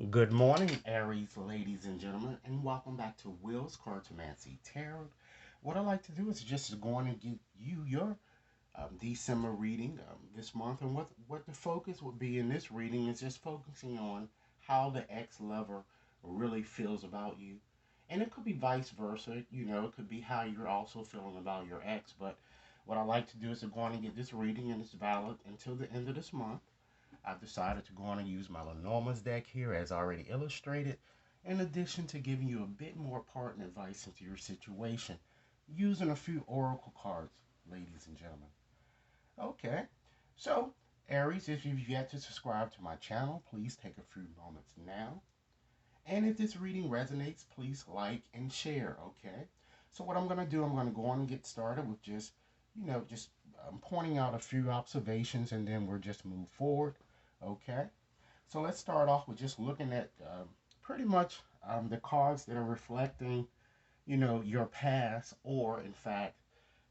Good morning, Aries, ladies and gentlemen, and welcome back to Will's Cartomancy Tarot. What I like to do is just go on and give you your December reading this month, and what the focus would be in this reading is just focusing on how the ex-lover really feels about you, and it could be vice versa. It could be how you're also feeling about your ex. But what I like to do is to go on and get this reading, and it's valid until the end of this month. I've decided to go on and use my Lenormand's deck here as already illustrated, in addition to giving you a bit more partner advice into your situation, using a few oracle cards, ladies and gentlemen. Okay, so Aries, if you've yet to subscribe to my channel, please take a few moments now. And if this reading resonates, please like and share, okay? So what I'm going to do, I'm going to go on and get started with just pointing out a few observations, and then we'll just move forward, okay? So let's start off with just looking at pretty much the cards that are reflecting, your past, or in fact,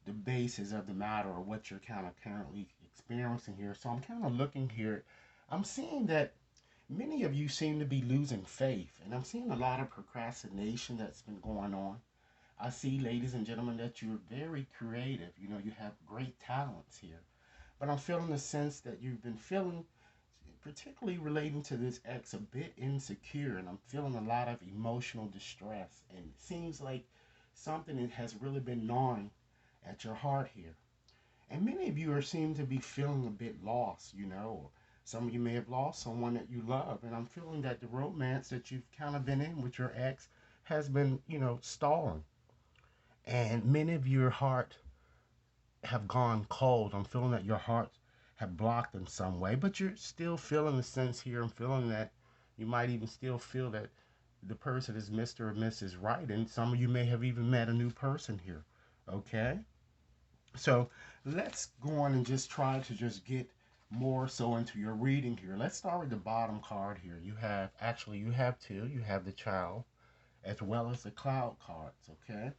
the basis of the matter or what you're kind of currently experiencing here. So I'm kind of looking here. I'm seeing that many of you seem to be losing faith, and I'm seeing a lot of procrastination that's been going on. I see, ladies and gentlemen, that you're very creative. You have great talents here. But I'm feeling the sense that you've been feeling, particularly relating to this ex, a bit insecure, and I'm feeling a lot of emotional distress. And it seems like something that has really been gnawing at your heart here. And many of you are seem to be feeling a bit lost, or some of you may have lost someone that you love. And I'm feeling that the romance that you've kind of been in with your ex has been, stalling. And many of your heart have gone cold. I'm feeling that your heart have blocked in some way, but you're still feeling the sense here. I'm feeling that you might even still feel that the person is Mr. or Mrs. Right, and some of you may have even met a new person here. Okay? So let's go on and just try to just get more so into your reading here. Let's start with the bottom card here. You have two. You have the child as well as the cloud cards, okay?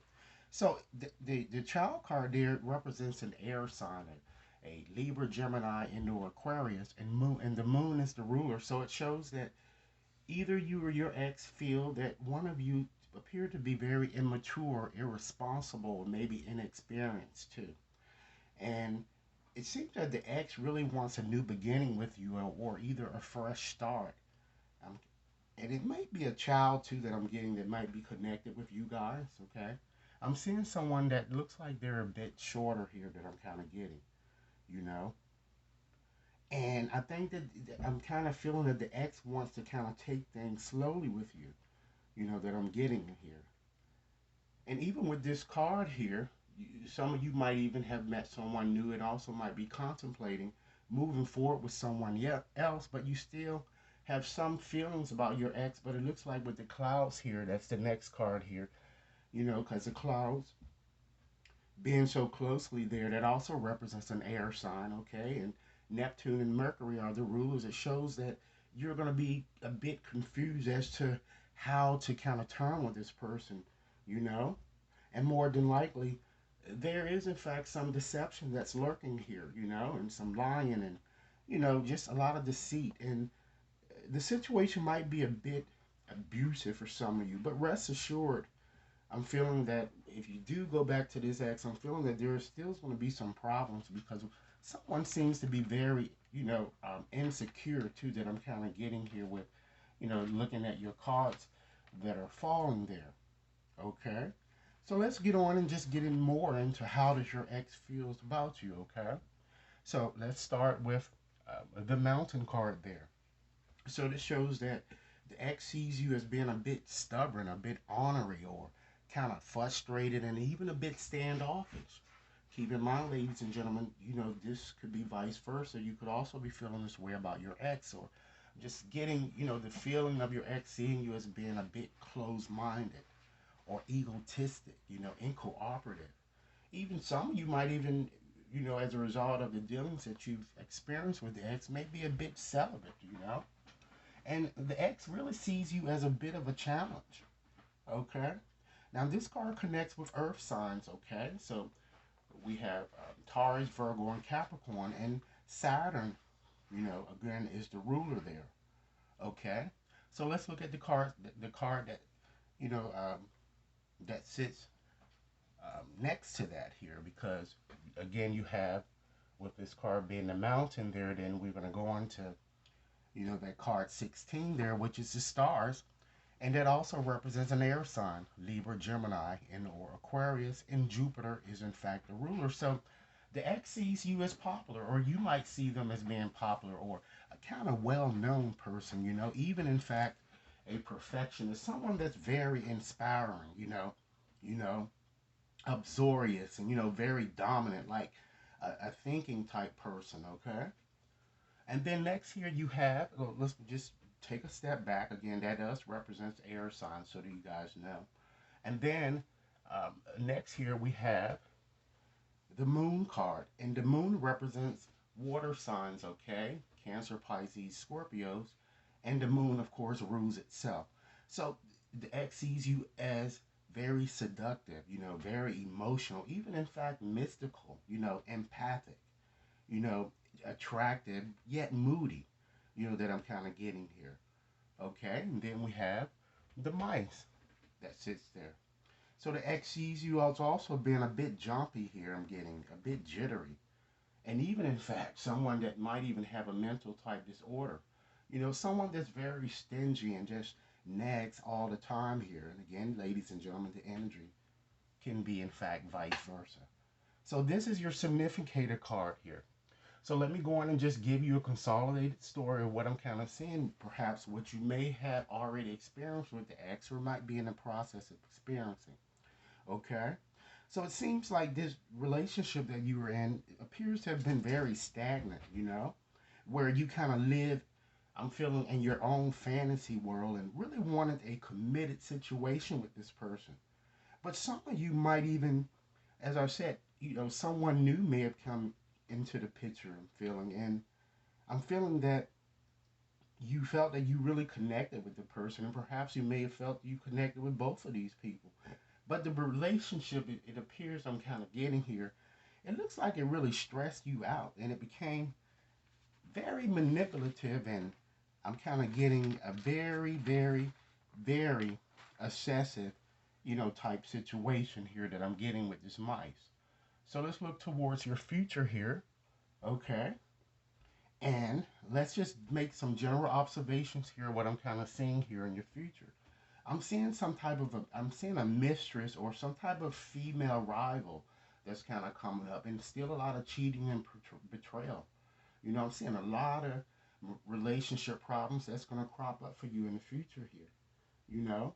So the child card there represents an air sign, a Libra, Gemini, into Aquarius, and the moon is the ruler. So it shows that either you or your ex feel that one of you appear to be very immature, irresponsible, maybe inexperienced too. And it seems that the ex really wants a new beginning with you, or either a fresh start. Um, and it might be a child too that I'm getting that might be connected with you guys, okay? I'm seeing someone that looks like they're a bit shorter here that I'm kind of getting, you know? And I think that I'm kind of feeling that the ex wants to kind of take things slowly with you, that I'm getting here. And even with this card here, some of you might even have met someone new and also might be contemplating moving forward with someone else, but you still have some feelings about your ex. But it looks like with the clouds here, that's the next card here, because the clouds being so closely there, that also represents an air sign, okay? And Neptune and Mercury are the rulers. It shows that you're going to be a bit confused as to how to kind of turn with this person, you know? And more than likely, there is in fact some deception that's lurking here, and some lying and, just a lot of deceit. And the situation might be a bit abusive for some of you, but rest assured, I'm feeling that if you do go back to this ex, I'm feeling that there is still going to be some problems because someone seems to be very, insecure too. That I'm kind of getting here with, looking at your cards that are falling there. Okay, so let's get on and just get in more into how does your ex feels about you. Okay, so let's start with the Mountain card there. So this shows that the ex sees you as being a bit stubborn, a bit ornery, or kind of frustrated, and even a bit standoffish. Keep in mind, ladies and gentlemen, this could be vice versa. You could also be feeling this way about your ex, or just getting, the feeling of your ex seeing you as being a bit closed minded or egotistic, incooperative. Even some of you might even, as a result of the dealings that you've experienced with the ex, may be a bit celibate. And the ex really sees you as a bit of a challenge. Okay. Now this card connects with Earth signs. Okay. So we have Taurus, Virgo, and Capricorn, and Saturn. Again, is the ruler there. Okay. So let's look at the card that you know that sits next to that here, because again you have, with this card being the mountain there, then we're going to go on to that card 16 there, which is the stars. And that also represents an air sign, Libra, Gemini, and or Aquarius, and Jupiter is in fact the ruler. So the X sees you as popular, or you might see them as being popular, or a kind of well-known person, even in fact a perfectionist, someone that's very inspiring, you know, uxorious, and very dominant, like a thinking type person, okay? And then next here you have, well, let's just take a step back. Again, that does represents air signs, so that you guys know. And then next here we have the moon card. And the moon represents water signs, okay? Cancer, Pisces, Scorpios. And the moon, of course, rules itself. So the X sees you as very seductive, very emotional, even in fact mystical, empathic, you know, attractive, yet moody, that I'm kind of getting here. Okay, and then we have the mice that sits there. So the X sees you as also being a bit jumpy here. I'm getting a bit jittery. And even in fact, someone that might even have a mental type disorder. Someone that's very stingy and just nags all the time here. And again, ladies and gentlemen, the energy can be in fact vice versa. So this is your significator card here. So let me go on and just give you a consolidated story of what I'm kind of seeing, perhaps what you may have already experienced with the X or might be in the process of experiencing. Okay? So it seems like this relationship that you were in appears to have been very stagnant, where you kind of live, I'm feeling, in your own fantasy world and really wanted a committed situation with this person. But some of you might even, as I said, someone new may have come into the picture. I'm feeling that you felt that you really connected with the person, and perhaps you may have felt you connected with both of these people. But the relationship, it appears I'm kind of getting here, it looks like it really stressed you out, and it became very manipulative, and I'm kind of getting a very, very, very obsessive, type situation here that I'm getting with this mice. So let's look towards your future here, okay? And let's just make some general observations here, what I'm kind of seeing here in your future. I'm seeing a mistress or some type of female rival that's kind of coming up, and still a lot of cheating and betrayal. I'm seeing a lot of relationship problems that's going to crop up for you in the future here, you know?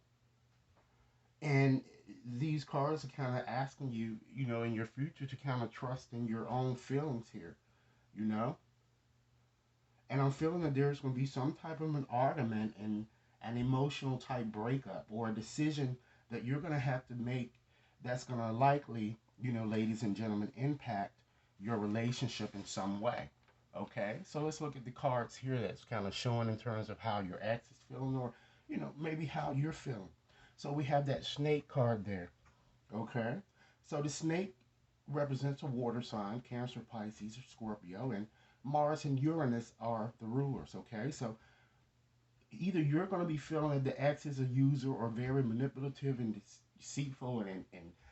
And these cards are kind of asking you, in your future to kind of trust in your own feelings here, you know? And I'm feeling that there's going to be some type of an argument and an emotional type breakup, or a decision that you're going to have to make that's going to likely, ladies and gentlemen, impact your relationship in some way. Okay, so let's look at the cards here that's kind of showing in terms of how your ex is feeling, or, maybe how you're feeling. So we have that snake card there. Okay, so the snake represents a water sign, Cancer, Pisces, or Scorpio, and Mars and Uranus are the rulers. Okay, so either you're going to be feeling that the ex is a user or very manipulative and deceitful and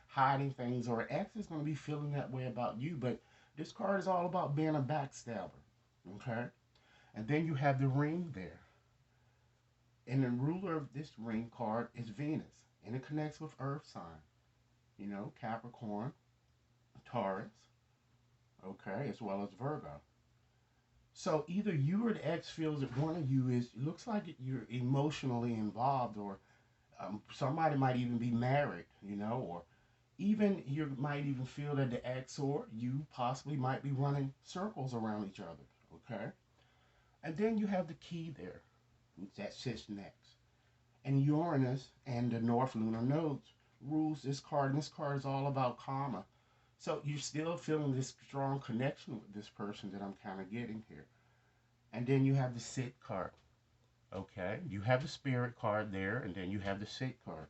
hiding things, or ex is going to be feeling that way about you. But this card is all about being a backstabber. Okay, and then you have the ring there, and the ruler of this ring card is Venus, and it connects with Earth sign. Capricorn, Taurus, okay, as well as Virgo. So either you or the ex feels that one of you is, it looks like you're emotionally involved, or somebody might even be married, or even you might even feel that the ex or you possibly might be running circles around each other, okay? And then you have the key there, that sits next. And Uranus and the North Lunar Nodes rules this card, and this card is all about karma. So you're still feeling this strong connection with this person that I'm kind of getting here. And then you have the sit card. Okay, you have the spirit card there, and then you have the sit card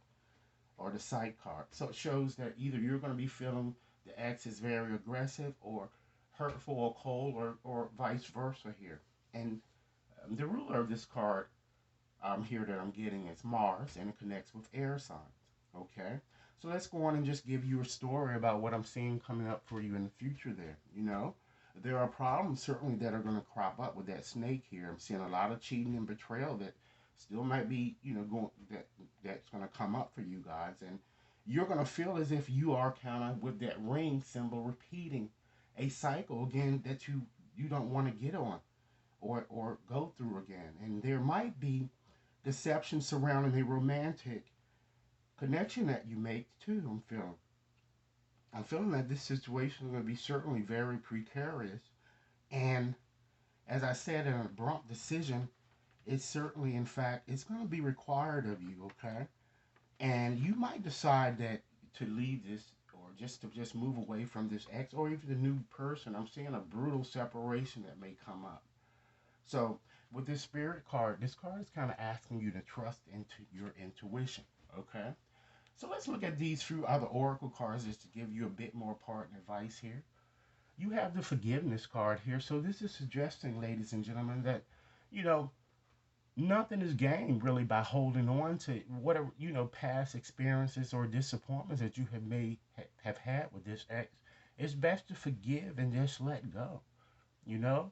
or the sight card. So it shows that either you're going to be feeling the ex is very aggressive or hurtful or cold, or vice versa here. And the ruler of this card, here that I'm getting is Mars, and it connects with air signs. Okay, so let's go on and just give you a story about what I'm seeing coming up for you in the future. There are problems certainly that are going to crop up with that snake here. I'm seeing a lot of cheating and betrayal that still might be, going that's going to come up for you guys, and you're going to feel as if you are kind of with that ring symbol repeating a cycle again that you don't want to get on or go through again. And there might be deception surrounding a romantic connection that you make too. I'm feeling that this situation is going to be certainly very precarious. And as I said, an abrupt decision is certainly, in fact, it's going to be required of you. Okay, and you might decide that to leave this or just move away from this ex or even the new person. I'm seeing a brutal separation that may come up. So with this spirit card, this card is kind of asking you to trust into your intuition. Okay. So let's look at these few other oracle cards just to give you a bit more part and advice here. You have the forgiveness card here. So this is suggesting, ladies and gentlemen, that you know nothing is gained really by holding on to whatever past experiences or disappointments that you have had with this ex. It's best to forgive and just let go. You know,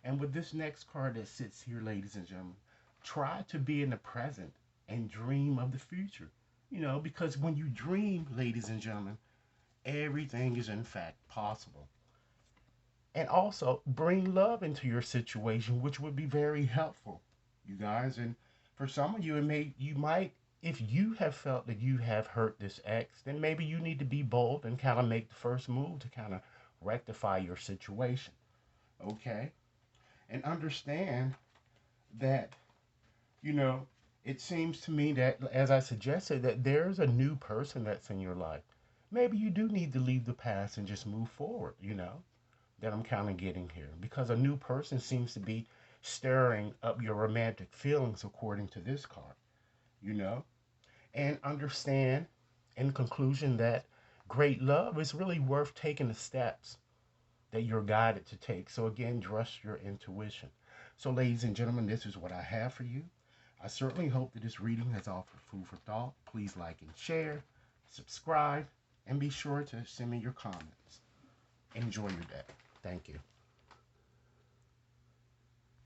and with this next card that sits here, ladies and gentlemen, try to be in the present and dream of the future. Because when you dream, ladies and gentlemen, everything is in fact possible. And also bring love into your situation, which would be very helpful, you guys. And for some of you, you might, if you have felt that you have hurt this ex, then maybe you need to be bold and kind of make the first move to kind of rectify your situation. Okay, and understand that, you know, it seems to me that, as I suggested, that there's a new person that's in your life. Maybe you do need to leave the past and just move forward, that I'm kind of getting here. Because a new person seems to be stirring up your romantic feelings, according to this card, you know? And understand, in conclusion, that great love is really worth taking the steps that you're guided to take. So again, trust your intuition. So ladies and gentlemen, this is what I have for you. I certainly hope that this reading has offered food for thought. Please like and share, subscribe, and be sure to send me your comments. Enjoy your day. Thank you.